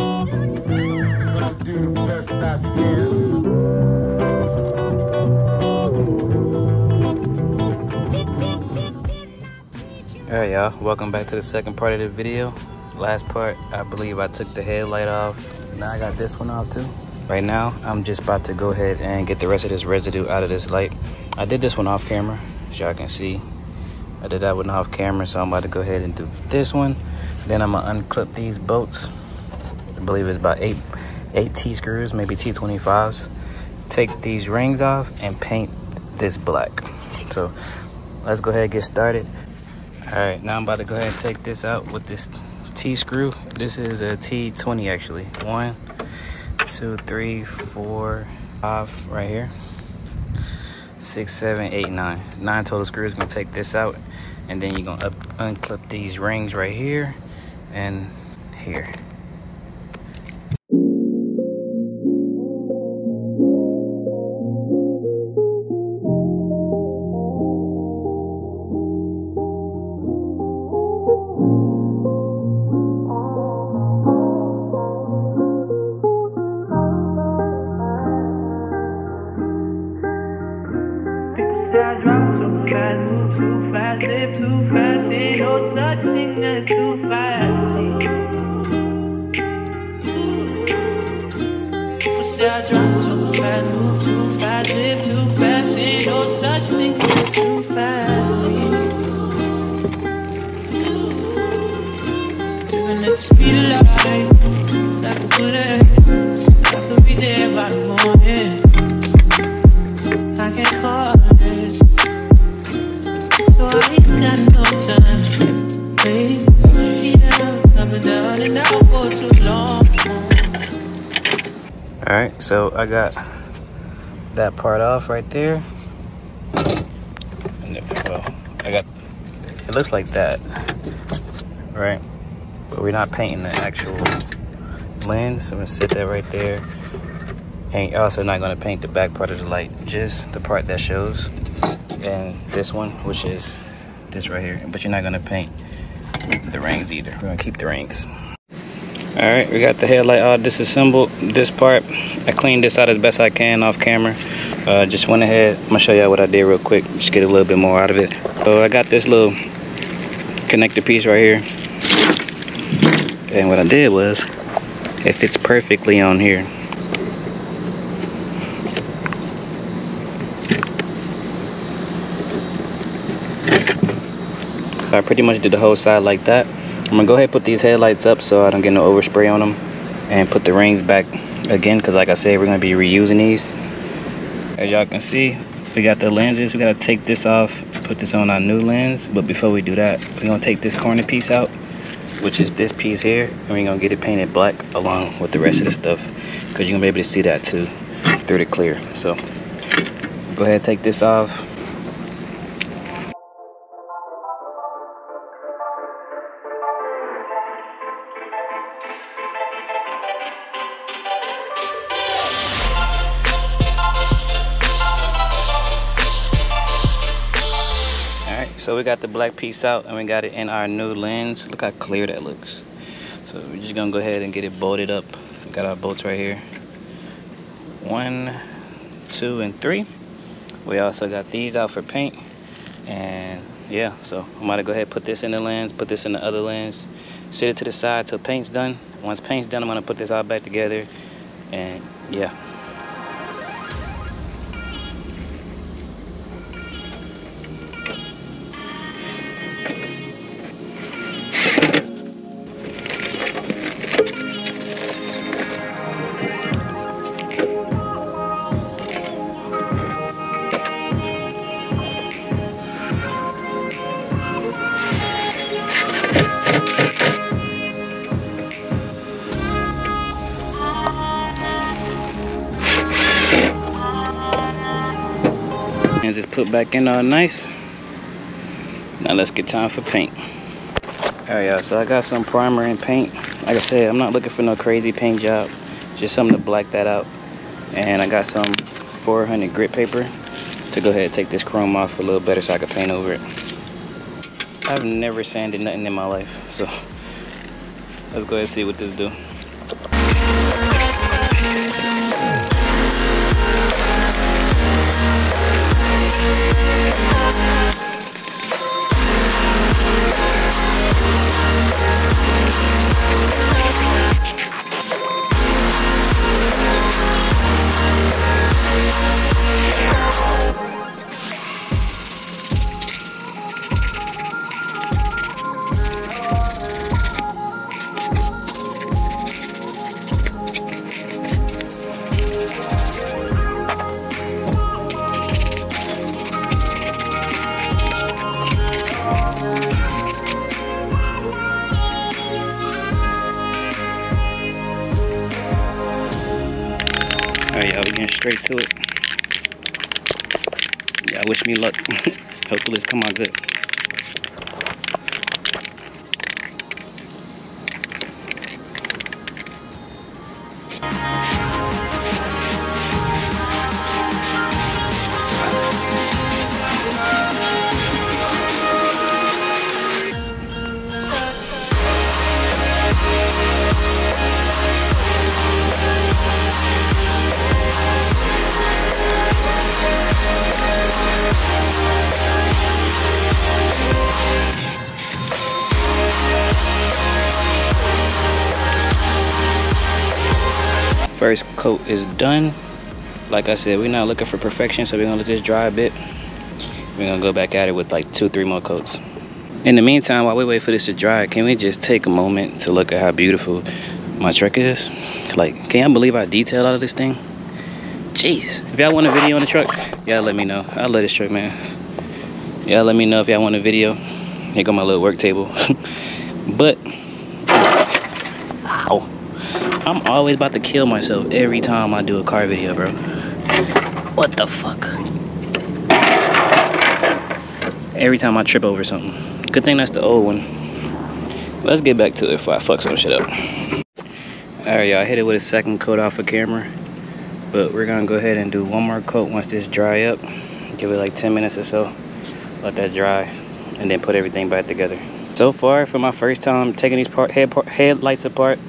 Gonna do the best I can. Alright y'all, welcome back to the second part of the video. Last part, I believe I took the headlight off. Now I got this one off too. Right now, I'm just about to go ahead and get the rest of this residue out of this light. I did this one off camera, as y'all can see. I did that one off camera, so I'm about to go ahead and do this one. Then I'm gonna unclip these bolts. I believe it's about eight T-screws, maybe T25s. Take these rings off and paint this black. So let's go ahead and get started. All right, now I'm about to go ahead and take this out with this T-screw. This is a T20 actually. 1, 2, 3, 4, 5 right here. 6, 7, 8, 9. 9 total screws. Gonna take this out, and then you're gonna unclip these rings right here and here. I drop too fast, move too fast, live too fast, ain't no such thing as too fast. People say I drop too fast, move too fast, live too fast, ain't no such thing as too fast. Living at the speed of light, like a bullet, I could be there by the morning. I can't call it, so I ain't got no time. Wait up and down and out for too long. Alright, so I got that part off right there. And then, well, I got, it looks like that, right? But we're not painting the actual lens, so I'm gonna set that right there. And you're also not going to paint the back part of the light, just the part that shows. And this one, which is this right here. But you're not going to paint the rings either. We're going to keep the rings. Alright, we got the headlight all disassembled. This part, I cleaned this out as best I can off camera. Just went ahead. I'm going to show y'all what I did real quick. Just get a little bit more out of it. So I got this little connector piece right here. And what I did was, it fits perfectly on here. I pretty much did the whole side like that. I'm gonna go ahead and put these headlights up so I don't get no overspray on them, and put the rings back again, because like I said, we're gonna be reusing these. As y'all can see, we got the lenses. We gotta take this off, put this on our new lens. But before we do that, we're gonna take this corner piece out, which is this piece here, and we're gonna get it painted black along with the rest of the stuff, because you're gonna be able to see that too through the clear. So go ahead and take this off. So we got the black piece out, and we got it in our new lens. Look how clear that looks. So we're just gonna go ahead and get it bolted up. We got our bolts right here. 1, 2, and 3. We also got these out for paint. And yeah, so I'm gonna go ahead and put this in the lens, put this in the other lens, sit it to the side till paint's done. Once paint's done, I'm gonna put this all back together, and yeah. And just put back in all nice. Now let's get time for paint. Alright y'all, so I got some primer and paint. Like I said, I'm not looking for no crazy paint job, just something to black that out. And I got some 400 grit paper to go ahead and take this chrome off a little better so I can paint over it. I've never sanded nothing in my life, so let's go ahead and see what this do. Alright, y'all, we getting straight to it. Y'all wish me luck. Hopefully it's come out good. First coat is done. Like I said, we're not looking for perfection, so we're gonna let this dry a bit. We're gonna go back at it with like 2-3 more coats. In the meantime, while we wait for this to dry, can we just take a moment to look at how beautiful my truck is? Like, can y'all believe I detailed out of this thing? Jeez. If y'all want a video on the truck, y'all let me know. I love this truck, man. Y'all let me know if y'all want a video. Here go my little work table. But, ow. I'm always about to kill myself every time I do a car video, bro. What the fuck? Every time I trip over something. Good thing that's the old one. Let's get back to it before I fuck some shit up. Alright, y'all, I hit it with a second coat off of camera. But we're gonna go ahead and do one more coat once this dry up. Give it like 10 minutes or so. Let that dry. And then put everything back together. So far, for my first time taking these headlights apart,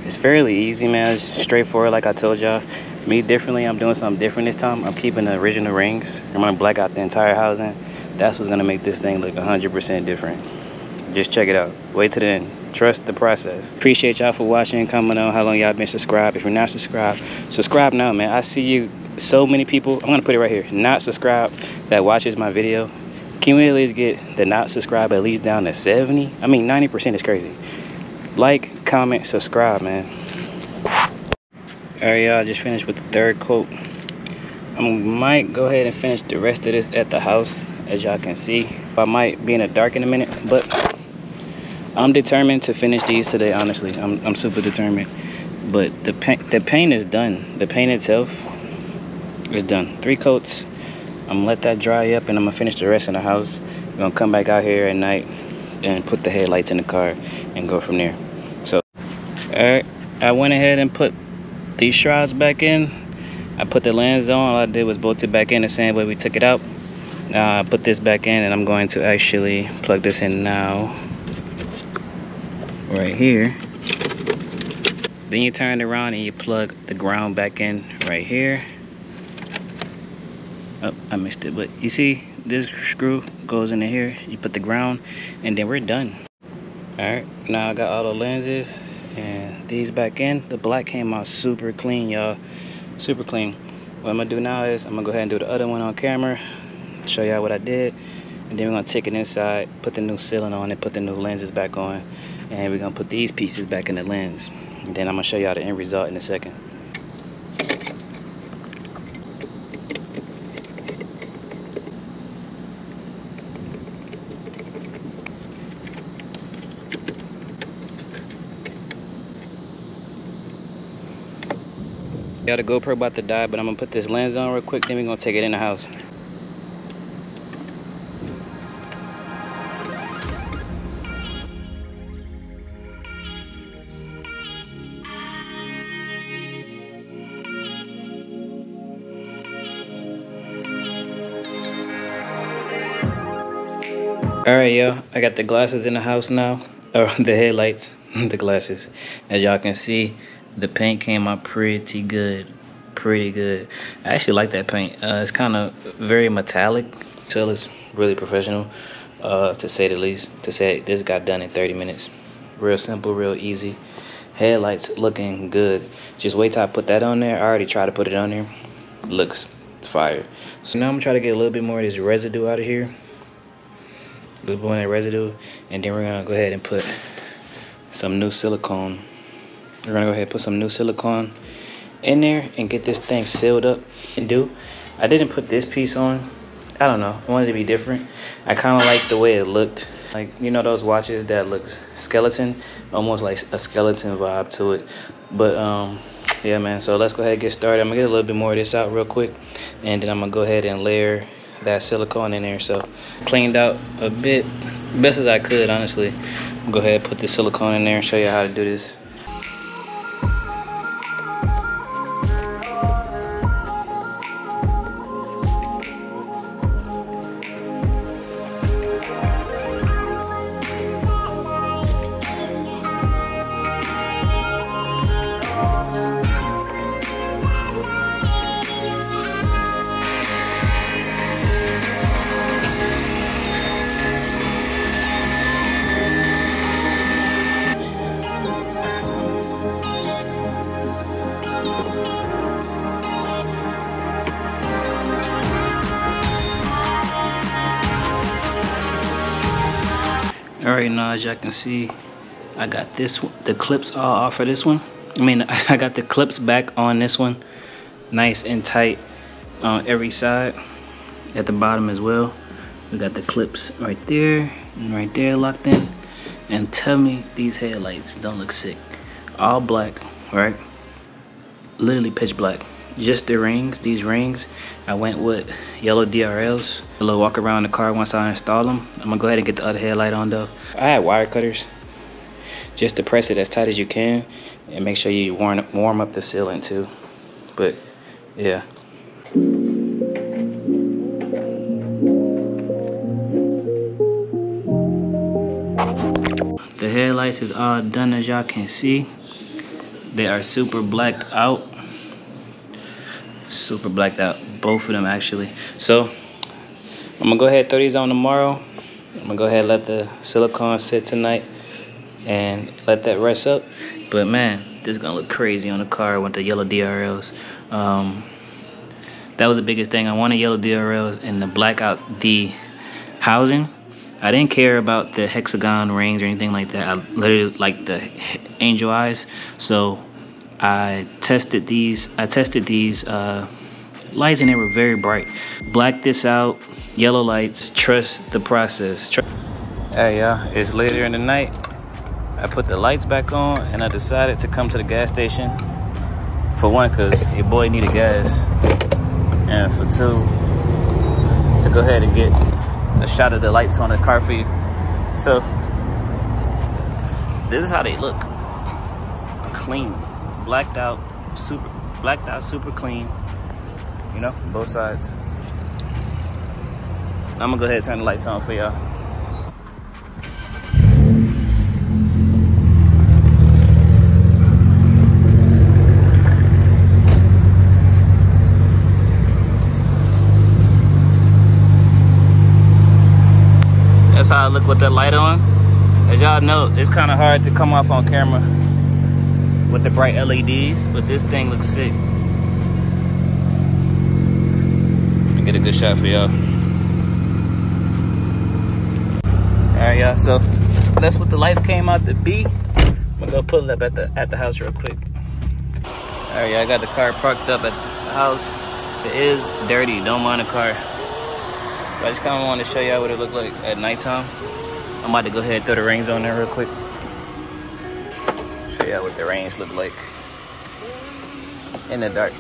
it's fairly easy, man. It's straightforward, like I told y'all. Me differently, I'm doing something different this time. I'm keeping the original rings. I'm gonna black out the entire housing. That's what's gonna make this thing look 100% different. Just check it out. Wait to the end. Trust the process. Appreciate y'all for watching. Comment on how long y'all been subscribed. If you're not subscribed, subscribe now, man. I see you, so many people. I'm gonna put it right here. Not subscribed that watches my video. Can we at least get the not subscribed at least down to 70? I mean, 90% is crazy. Like, comment, subscribe, man. Alright, y'all, just finished with the third coat. I might go ahead and finish the rest of this at the house, as y'all can see. I might be in the dark in a minute, but I'm determined to finish these today, honestly. I'm super determined. But the paint is done. The paint itself is done. 3 coats. I'm gonna let that dry up, and I'm gonna finish the rest in the house. I'm gonna come back out here at night and put the headlights in the car and go from there. So, alright, I went ahead and put these shrouds back in. I put the lens on. All I did was bolt it back in the same way we took it out. Now I put this back in, and I'm going to actually plug this in now, right here. Then you turn it around and you plug the ground back in right here. Oh, I missed it, but you see this screw goes into here. You put the ground, and then we're done. Alright, now I got all the lenses and these back in. The black came out super clean, y'all. Super clean. What I'm gonna do now is I'm gonna go ahead and do the other one on camera, show y'all what I did, and then we're gonna take it inside, put the new sealant on it, put the new lenses back on, and we're gonna put these pieces back in the lens. And then I'm gonna show y'all the end result in a second. Yeah, the GoPro about to die, but I'm gonna put this lens on real quick, then we're gonna take it in the house. Alright, y'all, I got the glasses in the house now, or the headlights, the glasses. As y'all can see, The paint came out pretty good. Pretty good. I actually like that paint. It's kind of very metallic, so it's really professional, to say the least. To say this got done in 30 minutes. Real simple, real easy. Headlights looking good. Just wait till I put that on there. I already tried to put it on there. Looks fire. So now I'm gonna try to get a little bit more of this residue out of here. A little bit more of that residue, and then we're gonna go ahead and put some new silicone. We're gonna go ahead and put some new silicone in there and get this thing sealed up. I didn't put this piece on. I don't know, I wanted it to be different. I kind of like the way it looked. Like, you know those watches that looks skeleton, almost like a skeleton vibe to it. But yeah, man, so let's go ahead and get started. I'm gonna get a little bit more of this out real quick, and then I'm gonna go ahead and layer that silicone in there. So cleaned out a bit, best as I could, honestly. I'll go ahead and put the silicone in there and show you how to do this. Alright, now as y'all can see, I got this one, the clips all off of this one. I got the clips back on this one, nice and tight on every side, at the bottom as well. We got the clips right there and right there locked in. And tell me these headlights don't look sick. All black, right? Literally pitch black. Just the rings, these rings, I went with yellow DRLs. A little walk around the car once I install them. I'm gonna go ahead and get the other headlight on though. I had wire cutters just to press it as tight as you can and make sure you warm up the sealant too. But yeah. The headlights is all done, as y'all can see. They are super blacked out. Super blacked out, both of them actually. So I'm gonna go ahead and throw these on tomorrow. I'm gonna go ahead and let the silicone sit tonight and let that rest up. But man, this is gonna look crazy on the car with the yellow DRLs. That was the biggest thing. I wanted yellow DRLs and the black out the housing. I didn't care about the hexagon rings or anything like that. I literally like the angel eyes. So I tested these lights and they were very bright. Black this out, yellow lights, trust the process. Hey y'all, it's later in the night. I put the lights back on and I decided to come to the gas station. For one, cause your boy needed gas. And for two, to go ahead and get a shot of the lights on the car for you. So, this is how they look. Clean. Blacked out, super clean, you know, both sides. I'm gonna go ahead and turn the lights on for y'all. That's how I look with that light on. As y'all know, it's kind of hard to come off on camera with the bright LEDs, but this thing looks sick. Let me get a good shot for y'all. Alright y'all, so that's what the lights came out to be. I'm gonna go pull it up at the house real quick. Alright y'all, I got the car parked up at the house. It is dirty, don't mind the car. But I just kinda wanted to show y'all what it looked like at nighttime. I'm about to go ahead and throw the rings on there real quick. Show y'all what the rings look like in the dark.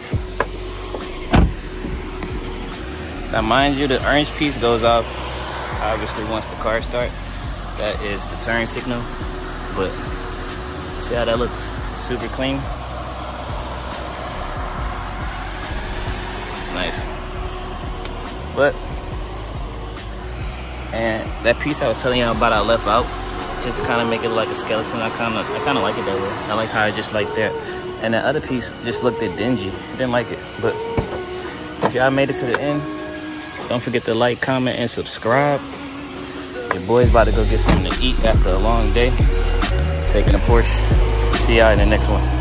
Now mind you, the orange piece goes off obviously once the car starts. That is the turn signal. But see how that looks? Super clean. Nice. But and that piece I was telling y'all about, I left out just to kind of make it like a skeleton. I kind of like it that way. I like how it just like that. And the other piece just looked dingy. Didn't like it. But if y'all made it to the end, don't forget to like, comment, and subscribe. Your boy's about to go get something to eat after a long day. Taking a Porsche. See y'all in the next one.